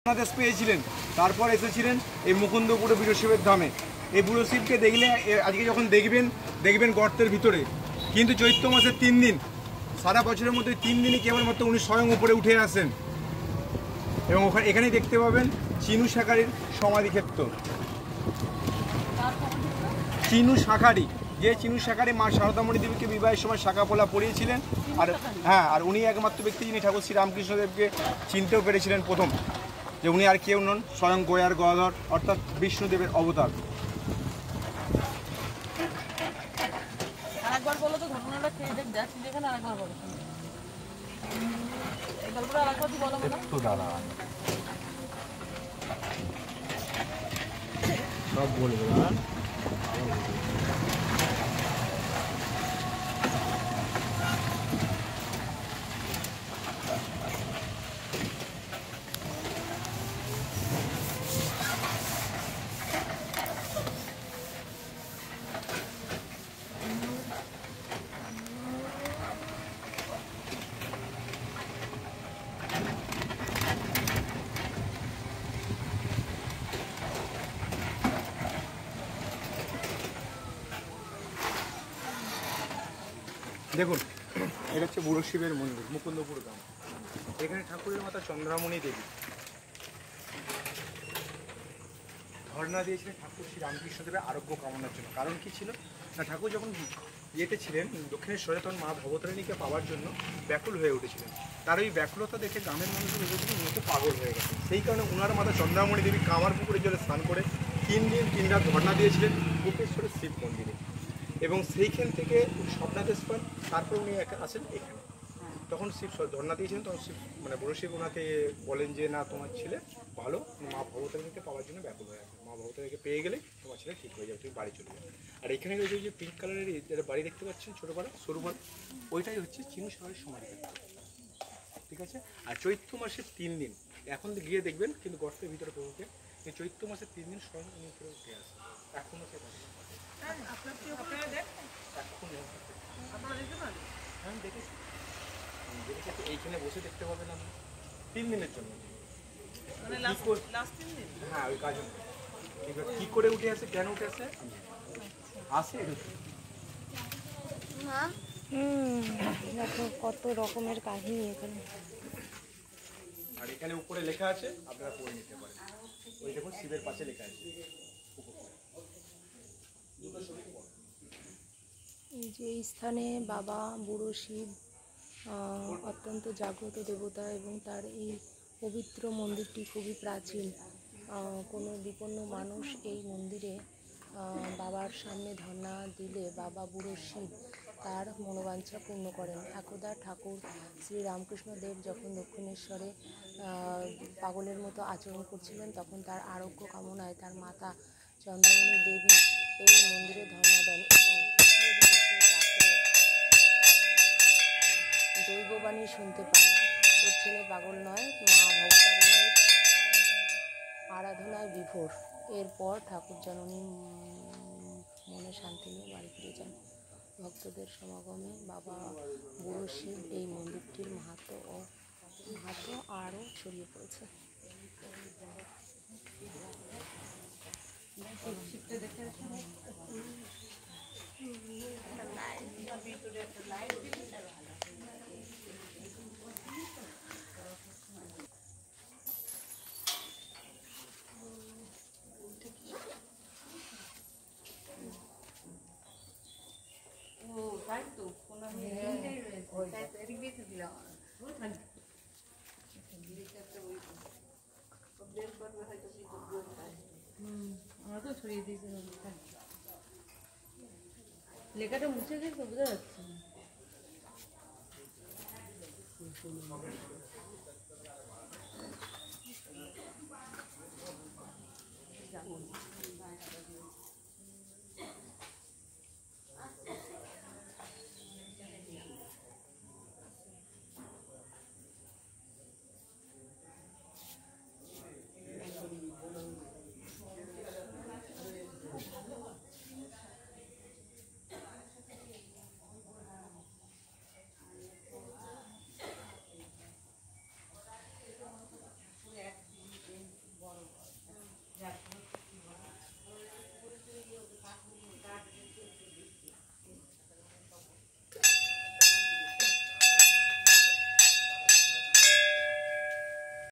দেশ পেয়েছিলেন, তারপর এসেছিলেন এই মুকুন্দপুরে বুড়ো শিবের ধামে। এই বুড়ো শিবকে দেখলে আজকে যখন দেখবেন গর্তের ভিতরে, কিন্তু চৈত্র মাসের 3 দিন, সারা বছরের মধ্যে 3 দিনই কেবলমাত্র উনি স্বয়ং উপরে উঠে আসেন। এবং এখানেই দেখতে পাবেন চিনু শাঁখারির সমাধিক্ষেত্র। চিনু শাঁখারি, যে চিনু শাঁখারি মা শারদামণি দেবীকে বিবাহের সময় শাঁখা পোলা পরিয়েছিলেন। আর উনি একমাত্র ব্যক্তি যিনি ঠাকুর শ্রী রামকৃষ্ণদেবকে চিনতেও পেরেছিলেন প্রথম, যে উনি আর কেউ নন, স্বয়ং গয়ার গদাধর অর্থাৎ বিষ্ণুদেবের অবতার। আরেকবার বলো তো ঘটনাটা খেয়ে দেখ, যাচ্ছি যেখানে আরেকবার বলো। এই গল্পটা আরেকবার তুই বলো না তো দাদা সব বলবো না। দেখুন, এটা হচ্ছে বুড়ো শিবের মন্দির, মুকুন্দপুর গ্রাম। এখানে ঠাকুরের মাতা চন্দ্রামণি দেবী ধর্ণা দিয়েছিলেন ঠাকুর শ্রী রামকৃষ্ণদেবের আরোগ্য কামনার জন্য। কারণ কি ছিল না, ঠাকুর যখন ইয়েতে ছিলেন দক্ষিণেশ্বরে, তখন মা ভবতারিণীকে পাওয়ার জন্য ব্যাকুল হয়ে উঠেছিলেন। তার ওই ব্যাকুলতা দেখে গ্রামের মানুষগুলো ভেবেছিলেন উনি তো পাগল হয়ে গেছেন। সেই কারণে ওনার মাতা চন্দ্রামণি দেবী কামার পুকুরের জলে স্নান করে 3 দিন 3 রাত ধর্ণা দিয়েছিলেন গোপেশ্বরের শিব মন্দিরে। এবং সেইখান থেকে স্বপ্নাদেশ পান। তারপর উনি আসেন এখানে। তখন শিব ধর্ণা দিয়েছিলেন, তখন শিব মানে বুড়ো শিব ওনাকে বলেন যে না, তোমার ছেলে ভালো, মা ভবতারিণীকে পাওয়ার জন্য ব্যাকুল হয়ে আছে, মা ভবতারিণীকে পেয়ে গেলে তোমার ছেলে ঠিক হয়ে যাবে, তুমি বাড়ি চলে যাবে। আর এখানে রয়েছে যে পিঙ্ক কালারের যেটা বাড়ি দেখতে পাচ্ছেন, ছোটো পাড়া সরু পাড়া, ওইটাই হচ্ছে চিনু শাঁখারির সমাধি। ঠিক আছে। আর চৈত্র মাসের 3 দিন এখন গিয়ে দেখবেন, কিন্তু গর্তের ভিতরে প্রভুকে এই চৈত্র মাসের 3 দিন স্বয়ং উনি উপরে উঠে আসে। এখনো সে দেখেছি, এইখানে বসে দেখতে পাবেন আপনি 3 দিনের জন্য। হ্যাঁ, ওই কাজ কি করে উঠে আসে, কেন উঠে আসে আসে দেখো কত রকমের কাহিনী এখানে। আর এখানে উপরে লেখা আছে, আপনারা পড়ে নিতে পারেন। ওই দেখুন শিবের পাশে লেখা আছে। এই যে এই স্থানে বাবা বুড়ো শিব অত্যন্ত জাগ্রত দেবতা, এবং তার এই পবিত্র মন্দিরটি খুবই প্রাচীন। কোনো বিপন্ন মানুষ এই মন্দিরে বাবার সামনে ধর্ণা দিলে বাবা বুড়ো শিব তার মনোবাঞ্ছা পূর্ণ করেন। একদা ঠাকুর শ্রী রামকৃষ্ণদেব যখন দক্ষিণেশ্বরে পাগলের মতো আচরণ করছিলেন, তখন তার আরোগ্য কামনায় তার মাতা চন্দ্রামণি দেবী এই মন্দিরে ধর্ণা দেন এবং দৈববাণী শুনতে পান, ওর ছেলে পাগল নয়, মা ভবতারিণীর আরাধনায় বিভোর। এরপর ঠাকুর জননী মনে শান্তি নিয়ে বাড়ি ফিরে যান। ভক্তদের সমাগমে বাবা বুড়ো শিব এই মন্দিরটির মাহাত্ম্য আরও ছড়িয়ে পড়েছে। লেখাটা মুছে গেছে, বোঝা যাচ্ছে।